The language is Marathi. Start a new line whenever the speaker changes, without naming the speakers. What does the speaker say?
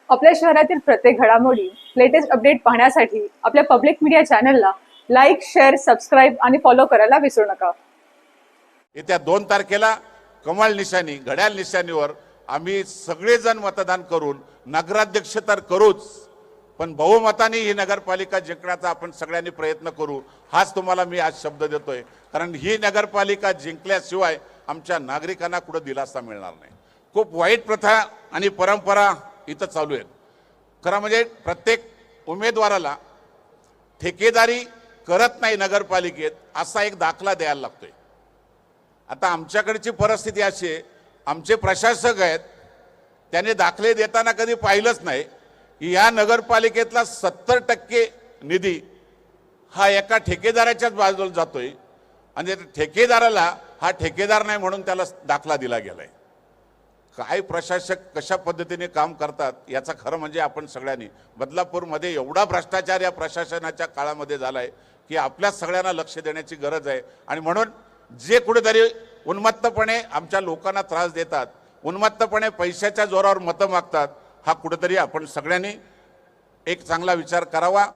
आपल्या शहरातील प्रत्येक घडामोडी लेटेस्ट अपडेट पाहण्यासाठी आपल्या पब्लिक मीडिया चॅनलला लाईक, शेअर, सबस्क्राईब आणि फॉलो करायला विसरू नका।
येत्या 2 तारखेला कमळ निशाणी, घड्याळ निशाणीवर आम्ही सगळेजण मतदान करून नगराध्यक्ष तर करूच, पण बहुमताने ही नगरपालिका जिंकण्याचा आपण सगळ्यांनी प्रयत्न करू, हाच तुम्हाला मी आज शब्द देतोय। कारण ही नगरपालिका जिंकल्याशिवाय आमच्या नागरिकांना कुठे दिलासा मिळणार नाही। खूप वाईट प्रथा आणि परंपरा इथं चालू आहेत। खरं म्हणजे प्रत्येक उमेदवाराला ठेकेदारी करत नाही नगरपालिकेत असा एक दाखला द्यायला लागतोय। आता आमच्याकडची परिस्थिती अशी आहे, आमचे प्रशासक आहेत त्याने दाखले देताना कधी पाहिलंच नाही की या नगरपालिकेतला 70% निधी हा एका ठेकेदाराच्याच बाजूला जातोय आणि ठेकेदाराला हा ठेकेदार नाही म्हणून त्याला दाखला दिला गेलाय। काय प्रशासक कशा पद्धतीने काम करतात याचा खरं म्हणजे आपण सगळ्यांनी, बदलापूरमध्ये एवढा भ्रष्टाचार या प्रशासनाच्या काळामध्ये झालाय की आपल्या सगळ्यांना लक्ष देण्याची गरज आहे। आणि म्हणून जे कुठेतरी उन्मत्तपणे आमच्या लोकांना त्रास देतात, उन्मत्तपणे पैशाच्या जोरावर मतं मागतात, हा कुठेतरी आपण सगळ्यांनी एक चांगला विचार करावा।